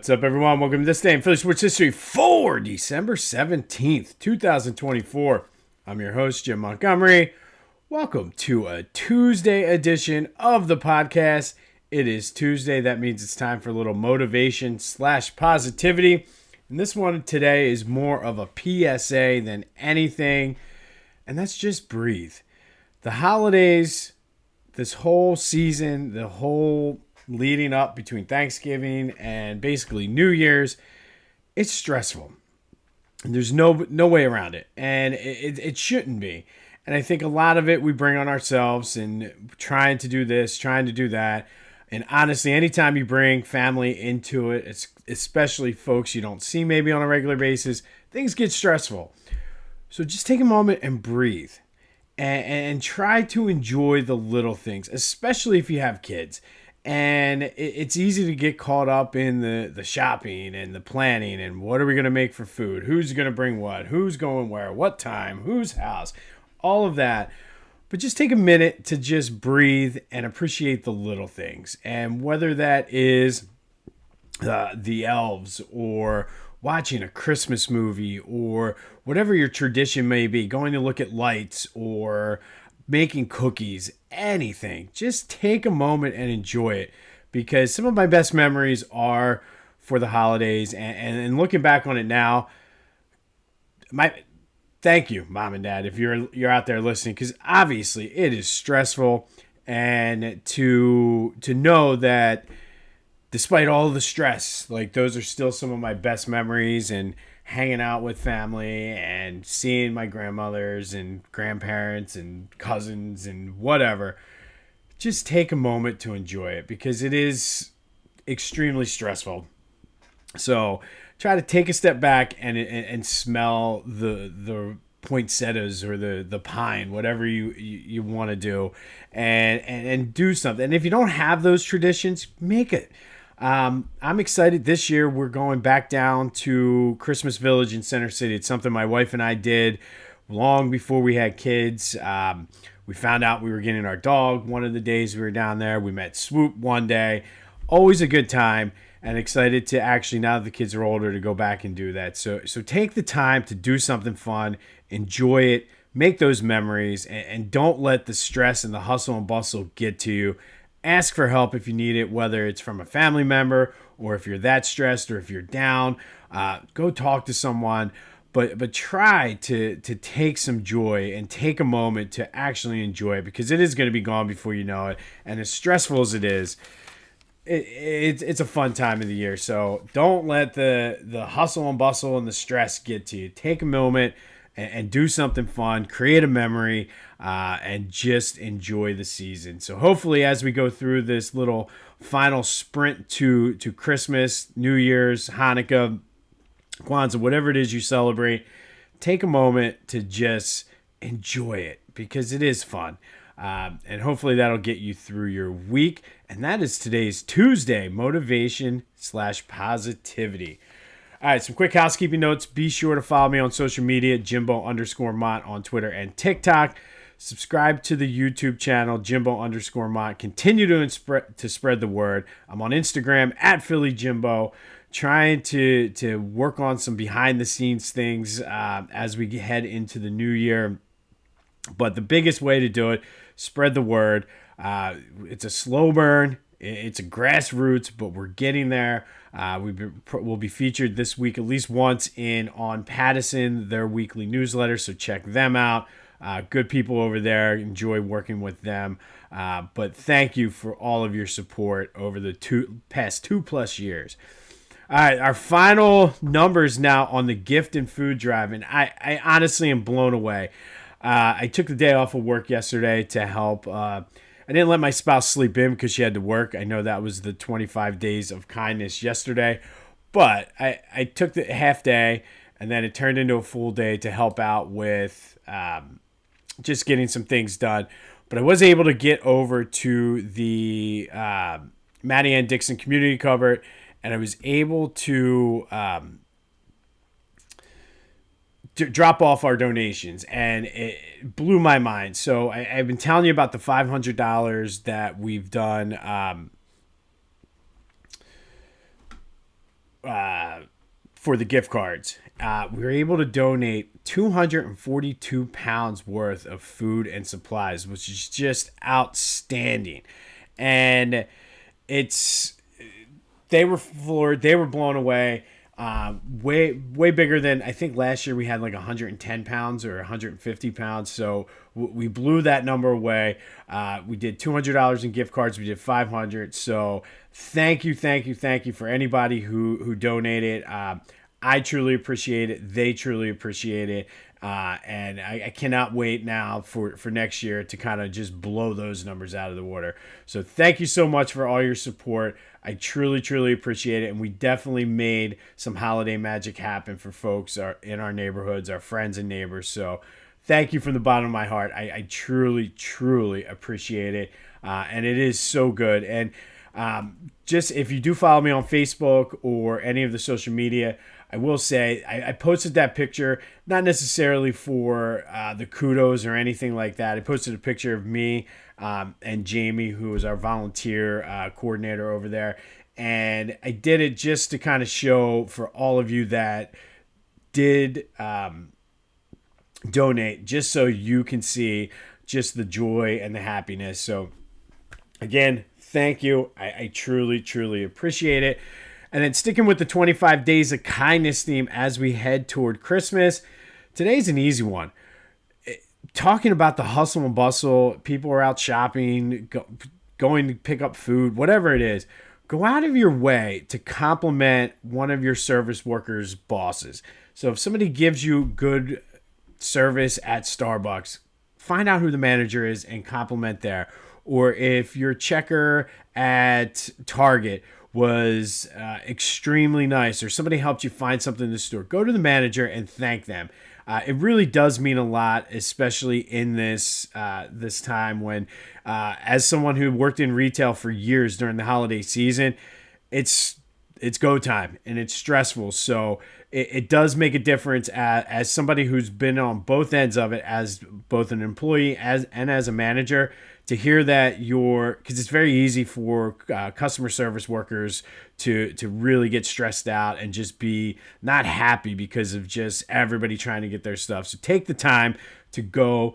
What's up, everyone? Welcome to this day in Philly sports history for December 17th, 2024. I'm your host, Jim Montgomery. Welcome to a Tuesday edition of the podcast. It is Tuesday. That means it's time for a little motivation / positivity. And this one today is more of a PSA than anything. And that's just breathe. The holidays, this whole season, the whole leading up between Thanksgiving and basically New Year's, it's stressful. And there's no way around it. And it shouldn't be. And I think a lot of it we bring on ourselves and trying to do this, trying to do that. And honestly, anytime you bring family into it, it's especially folks you don't see maybe on a regular basis, things get stressful. So just take a moment and breathe. And try to enjoy the little things, especially if you have kids. And it's easy to get caught up in the shopping and the planning and what are we going to make for food? Who's going to bring what? Who's going where? What time? Whose house? All of that. But just take a minute to just breathe and appreciate the little things. And whether that is the elves or watching a Christmas movie or whatever your tradition may be, going to look at lights or making cookies, anything. Just take a moment and enjoy it, because some of my best memories are for the holidays. And looking back on it now, thank you, Mom and Dad, if you're out there listening, because obviously it is stressful. And to know that despite all the stress, like those are still some of my best memories, and hanging out with family and seeing my grandmothers and grandparents and cousins and whatever. Just take a moment to enjoy it, because it is extremely stressful. So try to take a step back and smell the poinsettias or the pine, whatever you want to do, and do something. And if you don't have those traditions, make it. I'm excited. This year we're going back down to Christmas Village in Center City. It's something my wife and I did long before we had kids. We found out we were getting our dog one of the days we were down there. We met Swoop one day. Always a good time, and excited to actually, now that the kids are older, to go back and do that. So take the time to do something fun, enjoy it, make those memories, and don't let the stress and the hustle and bustle get to you. Ask for help if you need it, whether it's from a family member or if you're that stressed or if you're down. Go talk to someone, but try to take some joy and take a moment to actually enjoy it, because it is going to be gone before you know it. And as stressful as it is, it's a fun time of the year. So don't let the hustle and bustle and the stress get to you. Take a moment and do something fun, create a memory, and just enjoy the season. So hopefully, as we go through this little final sprint to Christmas, New Year's, Hanukkah, Kwanzaa, whatever it is you celebrate, take a moment to just enjoy it, because it is fun. And hopefully that'll get you through your week. And that is today's Tuesday motivation / positivity. All right, some quick housekeeping notes. Be sure to follow me on social media, Jimbo_Mont on Twitter and TikTok. Subscribe to the YouTube channel, Jimbo_Mont. Continue to spread the word. I'm on Instagram at PhillyJimbo, trying to work on some behind-the-scenes things as we head into the new year. But the biggest way to do it, spread the word. It's a slow burn. It's a grassroots, but we're getting there. We'll be featured this week at least once on Pattison, their weekly newsletter, so check them out. Good people over there. Enjoy working with them. But thank you for all of your support over the past 2+ years. All right, our final numbers now on the gift and food drive, and I honestly am blown away. I took the day off of work yesterday to help. I didn't let my spouse sleep in because she had to work. I know that was the 25 days of kindness yesterday. But I took the half day, and then it turned into a full day to help out with just getting some things done. But I was able to get over to the Matty Ann Dixon Community Cupboard, and I was able to drop off our donations, and it blew my mind. So I've been telling you about the $500 that we've done for the gift cards. We were able to donate 242 pounds worth of food and supplies, which is just outstanding. And it's they were floored, they were blown away. Way bigger than I think last year we had like 110 pounds or 150 pounds. So we blew that number away. We did $200 in gift cards. We did 500. So thank you for anybody who donated. I truly appreciate it. They truly appreciate it. And I cannot wait now for next year to kind of just blow those numbers out of the water. So thank you so much for all your support. I truly appreciate it. And we definitely made some holiday magic happen for folks in our neighborhoods, our friends and neighbors. So thank you from the bottom of my heart. I truly appreciate it. And it is so good. And just if you do follow me on Facebook or any of the social media, I will say I posted that picture, not necessarily for the kudos or anything like that. I posted a picture of me and Jamie, who is our volunteer coordinator over there. And I did it just to kind of show for all of you that did donate, just so you can see just the joy and the happiness. So again, thank you. I truly appreciate it. And then sticking with the 25 Days of Kindness theme as we head toward Christmas, today's an easy one. Talking about the hustle and bustle, people are out shopping, going to pick up food, whatever it is. Go out of your way to compliment one of your service workers' bosses. So if somebody gives you good service at Starbucks, find out who the manager is and compliment there. Or if your checker at Target was extremely nice, or somebody helped you find something in the store, go to the manager and thank them. It really does mean a lot, especially in this time when, as someone who worked in retail for years during the holiday season, it's go time and it's stressful. So it does make a difference as somebody who's been on both ends of it, as both an employee and as a manager, to hear that because it's very easy for customer service workers to really get stressed out and just be not happy because of just everybody trying to get their stuff. So take the time to go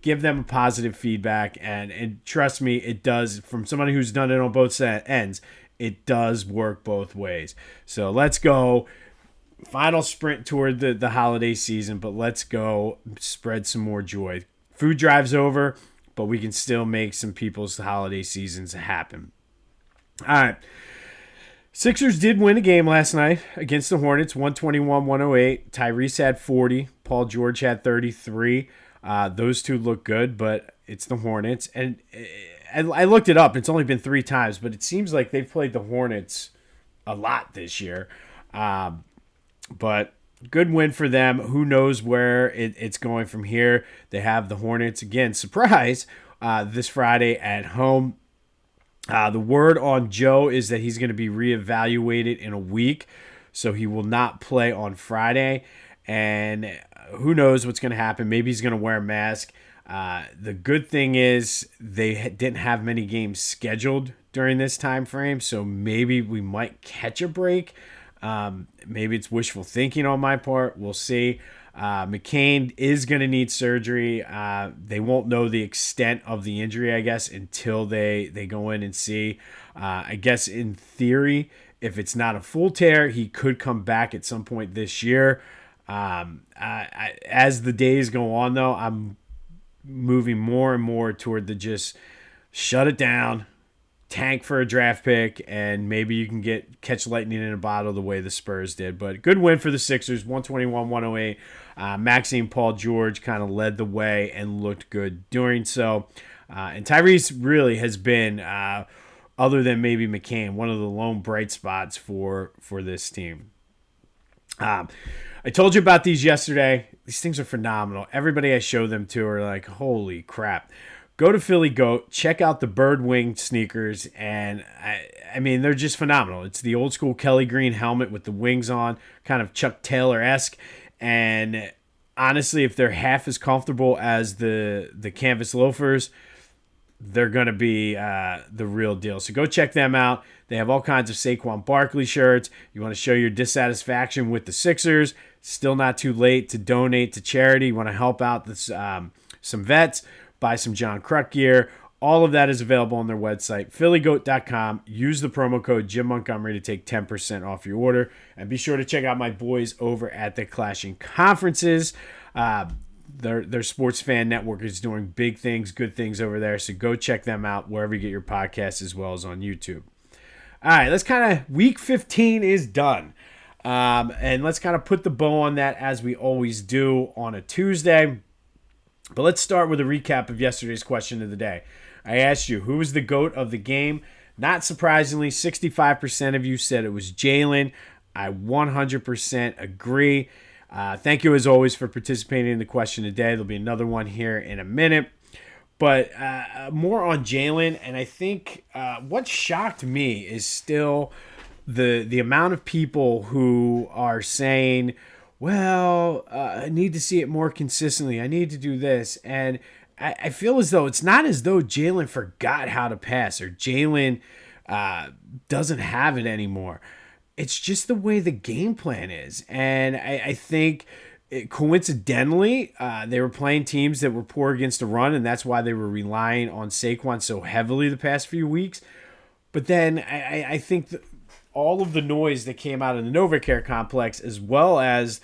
give them a positive feedback, and trust me, it does. From somebody who's done it on both ends, it does work both ways. So let's go. Final sprint toward the holiday season, but let's go spread some more joy. Food drive's over, but we can still make some people's holiday seasons happen. All right. Sixers did win a game last night against the Hornets, 121-108. Tyrese had 40. Paul George had 33. Those two look good, but it's the Hornets. And I looked it up. It's only been 3 times, but it seems like they've played the Hornets a lot this year. But good win for them. Who knows where it's going from here. They have the Hornets, again, surprise, this Friday at home. The word on Joe is that he's going to be reevaluated in a week, so he will not play on Friday. And who knows what's going to happen. Maybe he's going to wear a mask. The good thing is they didn't have many games scheduled during this time frame, so maybe we might catch a break. Maybe it's wishful thinking on my part. We'll see. McCain is going to need surgery. They won't know the extent of the injury, I guess, until they go in and see. I guess in theory, if it's not a full tear, he could come back at some point this year. As the days go on, though, I'm moving more and more toward the just shut it down, tank for a draft pick, and maybe you can catch lightning in a bottle the way the Spurs did. But good win for the Sixers, 121-108. Maxime Paul George kind of led the way and looked good doing so. And Tyrese really has been, other than maybe McCain, one of the lone bright spots for this team. I told you about these yesterday. These things are phenomenal. Everybody I show them to are like, holy crap. Go to Philly Goat, check out the Bird Wing sneakers, and I mean, they're just phenomenal. It's the old school Kelly Green helmet with the wings on, kind of Chuck Taylor-esque, and honestly, if they're half as comfortable as the canvas loafers, they're going to be the real deal. So go check them out. They have all kinds of Saquon Barkley shirts. You want to show your dissatisfaction with the Sixers, still not too late to donate to charity. You want to help out this, some vets, buy some John Kruk gear. All of that is available on their website, phillygoat.com. Use the promo code Jim Montgomery to take 10% off your order. And be sure to check out my boys over at the Clashing Conferences. Their sports fan network is doing big things, good things over there. So go check them out wherever you get your podcasts, as well as on YouTube. All right, let's week 15 is done. And let's kind of put the bow on that as we always do on a Tuesday. But let's start with a recap of yesterday's question of the day. I asked you, who was the GOAT of the game? Not surprisingly, 65% of you said it was Jalen. I 100% agree. Thank you, as always, for participating in the question today. There'll be another one here in a minute. But more on Jalen, and I think what shocked me is still the amount of people who are saying, well, I need to see it more consistently. I need to do this. And I feel as though it's not as though Jalen forgot how to pass or Jalen doesn't have it anymore. It's just the way the game plan is. And I think coincidentally, they were playing teams that were poor against the run, and that's why they were relying on Saquon so heavily the past few weeks. But then I think that all of the noise that came out of the NovaCare complex, as well as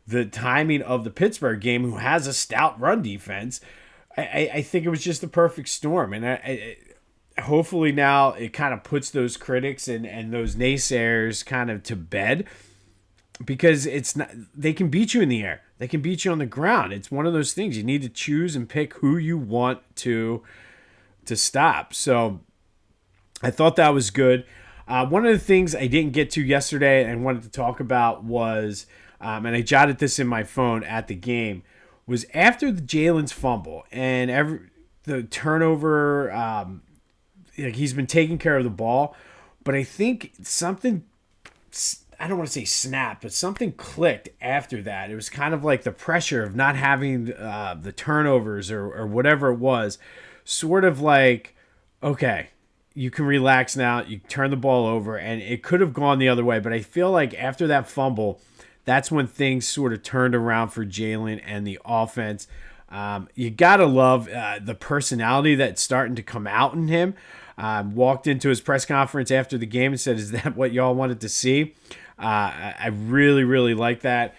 the timing of the Pittsburgh game, who has a stout run defense, I think it was just the perfect storm. And hopefully now it kind of puts those critics and those naysayers kind of to bed, because it's not, they can beat you in the air. They can beat you on the ground. It's one of those things. You need to choose and pick who you want to stop. So I thought that was good. One of the things I didn't get to yesterday and wanted to talk about was, and I jotted this in my phone at the game, was after the Jalen's fumble and the turnover, he's been taking care of the ball, but I think something, I don't want to say snap, but something clicked after that. It was kind of like the pressure of not having the turnovers or whatever it was, sort of like, okay, you can relax now. You turn the ball over, and it could have gone the other way. But I feel like after that fumble, that's when things sort of turned around for Jalen and the offense. You got to love the personality that's starting to come out in him. Walked into his press conference after the game and said, "Is that what y'all wanted to see?" I really, really like that.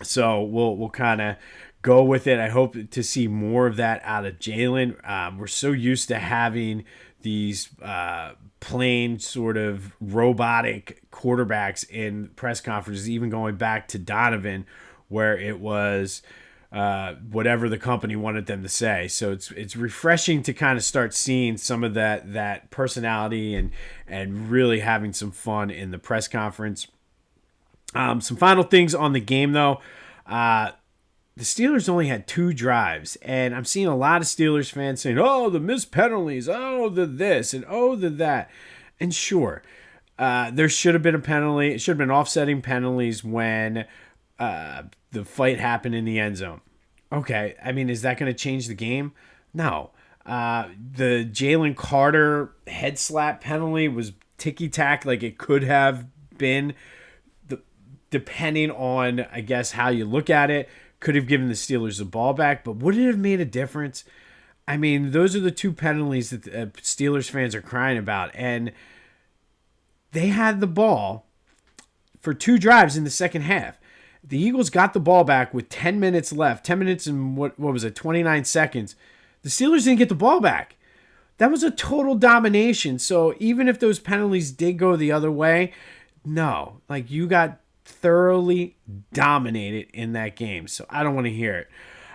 So we'll kind of go with it. I hope to see more of that out of Jalen. We're so used to having these plain sort of robotic quarterbacks in press conferences, even going back to Donovan, where it was whatever the company wanted them to say. So it's refreshing to kind of start seeing some of that personality and really having some fun in the press conference. Some final things on the game, though. The Steelers only had 2 drives, and I'm seeing a lot of Steelers fans saying, oh, the missed penalties, oh, the this, and oh, the that. And sure, there should have been a penalty. It should have been offsetting penalties when the fight happened in the end zone. Okay, I mean, is that going to change the game? No. The Jalen Carter head slap penalty was ticky-tack like it could have been, depending on, I guess, how you look at it. Could have given the Steelers the ball back, but would it have made a difference? I mean, those are the 2 penalties that the Steelers fans are crying about, and they had the ball for 2 drives in the second half. The Eagles got the ball back with 10 minutes left, 10 minutes and what was it, 29 seconds. The Steelers didn't get the ball back. That was a total domination. So even if those penalties did go the other way, no, like you got thoroughly dominated in that game. So I don't want to hear it.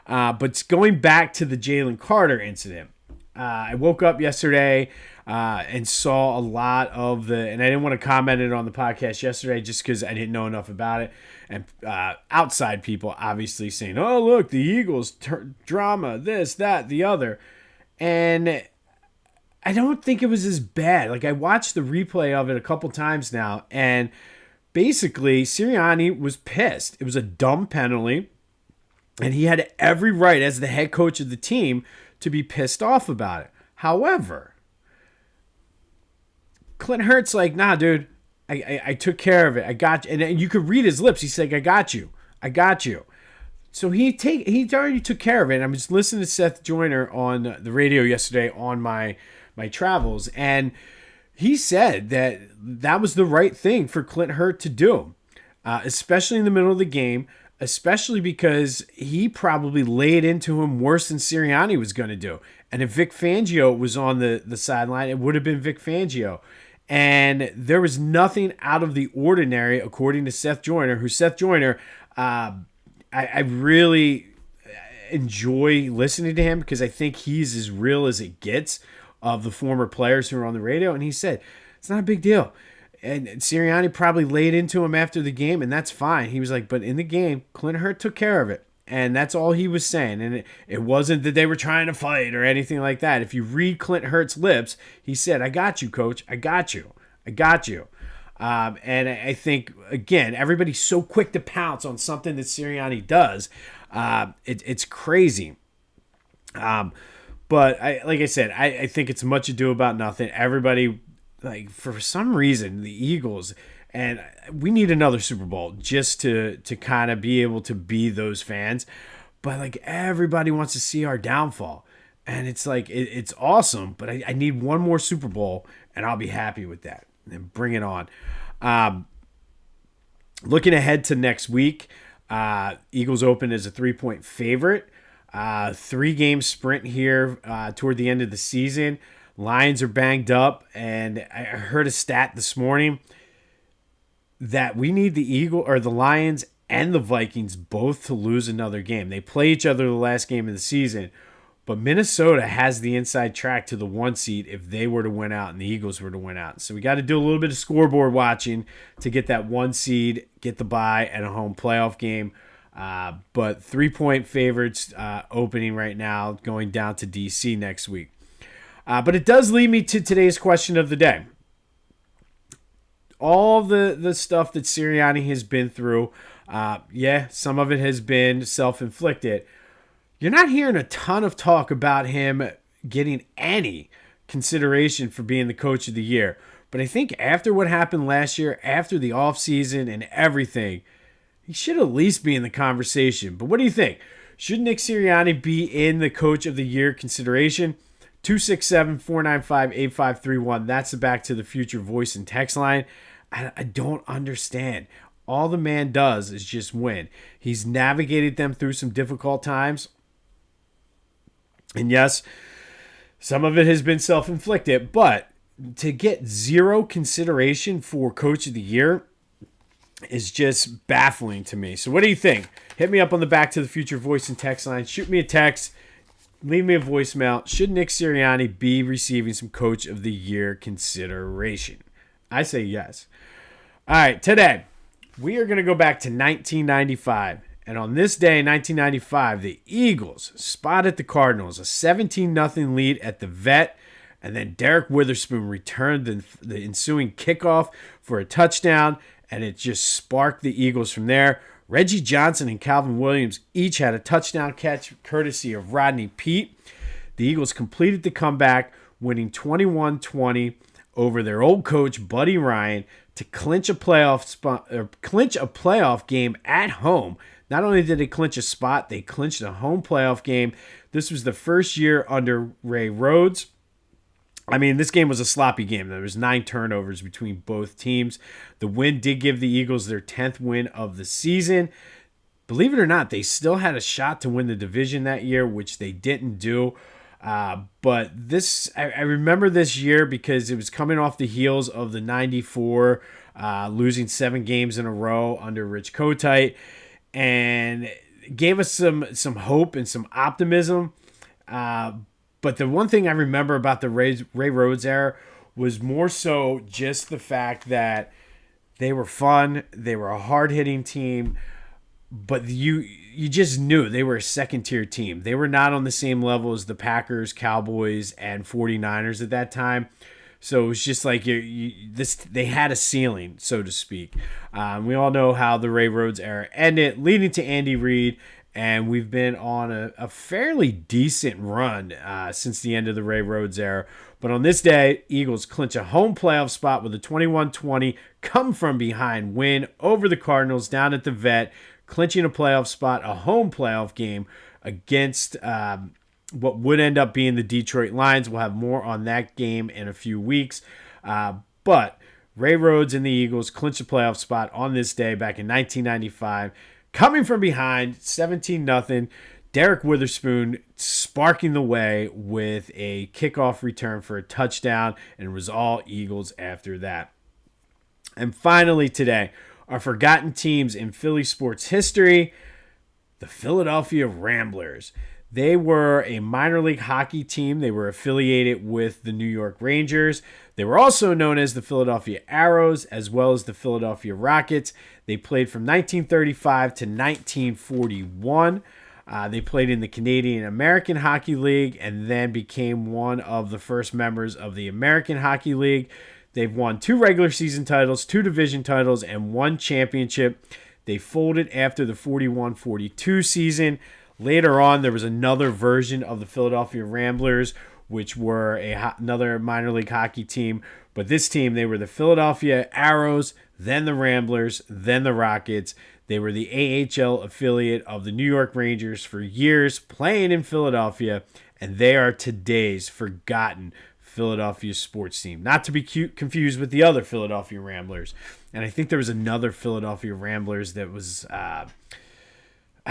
But going back to the Jalen Carter incident, I woke up yesterday and saw a lot of and I didn't want to comment it on the podcast yesterday just because I didn't know enough about it. And outside people obviously saying, oh, look, the Eagles, drama, this, that, the other. And I don't think it was as bad. Like, I watched the replay of it a couple times now, and basically Sirianni was pissed. It was a dumb penalty, and he had every right as the head coach of the team to be pissed off about it. However, Clint Hurt's like, nah, dude, I took care of it. I got you. And you could read his lips. He's like, I got you. I got you. So he already took care of it. And I was listening to Seth Joyner on the radio yesterday on my travels, and he said that was the right thing for Clint Hurt to do, especially in the middle of the game, especially because he probably laid into him worse than Sirianni was going to do. And if Vic Fangio was on the sideline, it would have been Vic Fangio. And there was nothing out of the ordinary, according to Seth Joyner, I really enjoy listening to him because I think he's as real as it gets of the former players who are on the radio. And he said, it's not a big deal. And Sirianni probably laid into him after the game, and that's fine. He was like, but in the game, Clint Hurt took care of it. And that's all he was saying. And it wasn't that they were trying to fight or anything like that. If you read Clint Hurt's lips, he said, I got you, coach. I got you. I got you. And I think, again, everybody's so quick to pounce on something that Sirianni does. It's crazy. But like I said, I think it's much ado about nothing. Everybody, like, for some reason, the Eagles, and we need another Super Bowl just to kind of be able to be those fans. But, like, everybody wants to see our downfall. And it's like, it's awesome, but I need one more Super Bowl, and I'll be happy with that. And bring it on. Looking ahead to next week, Eagles open as a 3-point favorite. 3-game sprint here toward the end of the season. Lions are banged up, and I heard a stat this morning that we need the Lions and the Vikings both to lose another game. They play each other the last game of the season, but Minnesota has the inside track to the 1 seed if they were to win out and the Eagles were to win out. So we got to do a little bit of scoreboard watching to get that 1 seed, get the bye, and a home playoff game. But 3-point favorites opening right now, going down to D.C. next week. But it does lead me to today's question of the day. All the stuff that Sirianni has been through, some of it has been self-inflicted. You're not hearing a ton of talk about him getting any consideration for being the coach of the year. But I think after what happened last year, after the offseason and everything, he should at least be in the conversation. But what do you think? Should Nick Sirianni be in the coach of the year consideration? 267-495-8531. That's the Back to the Future voice and text line. I don't understand. All the man does is just win. He's navigated them through some difficult times. And yes, some of it has been self-inflicted, but to get zero consideration for Coach of the Year is just baffling to me. So what do you think? Hit me up on the Back to the Future voice and text line. Shoot me a text. Leave me a voicemail. Should Nick Sirianni be receiving some Coach of the Year consideration? I say yes. All right, today we are going to go back to 1995. And on this day in 1995, the Eagles spotted the Cardinals, a 17-0 lead at the Vet. And then Derek Witherspoon returned the ensuing kickoff for a touchdown. And it just sparked the Eagles from there. Reggie Johnson and Calvin Williams each had a touchdown catch courtesy of Rodney Peete. The Eagles completed the comeback, winning 21-20 over their old coach, Buddy Ryan, to clinch a playoff game at home. Not only did they clinch a spot, they clinched a home playoff game. This was the first year under Ray Rhodes. I mean, this game was a sloppy game. There was 9 turnovers between both teams. The win did give the Eagles their 10th win of the season. Believe it or not, they still had a shot to win the division that year, which they didn't do. But this, I remember this year because it was coming off the heels of the 94, losing 7 games in a row under Rich Kotite, and gave us some hope and some optimism. But the one thing I remember about the Ray Rhodes era was more so just the fact that they were fun, they were a hard-hitting team, but you just knew they were a second-tier team. They were not on the same level as the Packers, Cowboys, and 49ers at that time. So it was just like they had a ceiling, so to speak. We all know how the Ray Rhodes era ended, leading to Andy Reid and we've been on a fairly decent run since the end of the Ray Rhodes era. But on this day, Eagles clinch a home playoff spot with a 21-20 come from behind win over the Cardinals down at the Vet, clinching a playoff spot, a home playoff game against what would end up being the Detroit Lions. We'll have more on that game in a few weeks. But Ray Rhodes and the Eagles clinched a playoff spot on this day back in 1995. Coming from behind, 17-0. Derek Witherspoon sparking the way with a kickoff return for a touchdown, and it was all Eagles after that. And finally today, our forgotten teams in Philly sports history, the Philadelphia Ramblers. They were a minor league hockey team. They were affiliated with the New York Rangers. They were also known as the Philadelphia Arrows, as well as the Philadelphia Rockets. They played from 1935 to 1941. They played in the Canadian American Hockey League and then became one of the first members of the American Hockey League. They've won 2 regular season titles, 2 division titles, and 1 championship. They folded after the 41-42 season. Later on, there was another version of the Philadelphia Ramblers, which were another minor league hockey team. But this team, they were the Philadelphia Arrows, then the Ramblers, then the Rockets. They were the AHL affiliate of the New York Rangers for years, playing in Philadelphia, and they are today's forgotten Philadelphia sports team. Not to be confused with the other Philadelphia Ramblers. And I think there was another Philadelphia Ramblers that was, I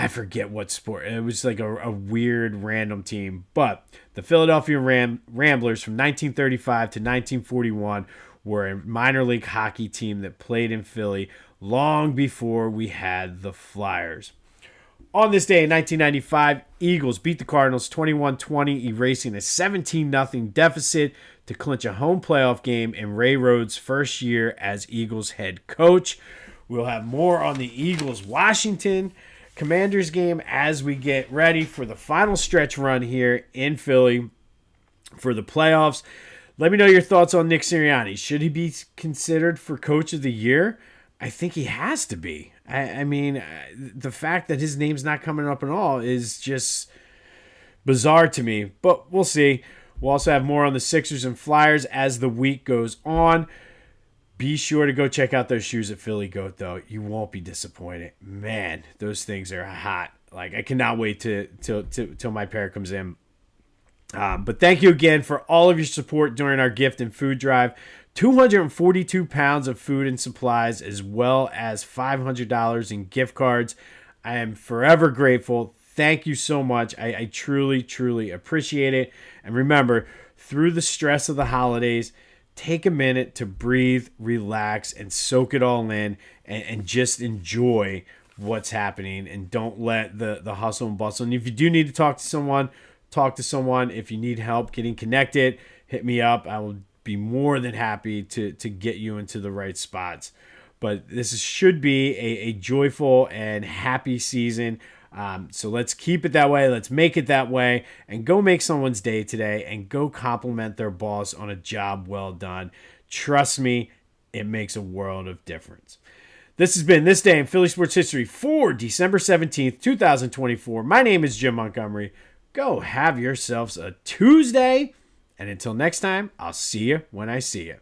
forget what sport. It was like a weird random team. But the Philadelphia Ramblers from 1935 to 1941 were a minor league hockey team that played in Philly long before we had the Flyers. On this day in 1995, Eagles beat the Cardinals 21-20, erasing a 17-0 deficit to clinch a home playoff game in Ray Rhodes' first year as Eagles head coach. We'll have more on the Eagles-Washington Commanders game as we get ready for the final stretch run here in Philly for the playoffs. Let me know your thoughts on Nick Sirianni. Should he be considered for Coach of the Year? I think he has to be. I mean, the fact that his name's not coming up at all is just bizarre to me. But we'll see. We'll also have more on the Sixers and Flyers as the week goes on. Be sure to go check out those shoes at Philly Goat, though. You won't be disappointed. Man, those things are hot. Like, I cannot wait till my pair comes in. But thank you again for all of your support during our gift and food drive. 242 pounds of food and supplies, as well as $500 in gift cards. I am forever grateful. Thank you so much. I truly, truly appreciate it. And remember, through the stress of the holidays, take a minute to breathe, relax, and soak it all in and just enjoy what's happening. And don't let the hustle and bustle. And if you do need to talk to someone, talk to someone. If you need help getting connected, hit me up. I will be more than happy to get you into the right spots. But this should be a joyful and happy season. So let's keep it that way. Let's make it that way and go make someone's day today and go compliment their boss on a job well done. Trust me, it makes a world of difference. This has been This Day in Philly Sports History for December 17th, 2024. My name is Jim Montgomery. Go have yourselves a Tuesday. And until next time, I'll see you when I see you.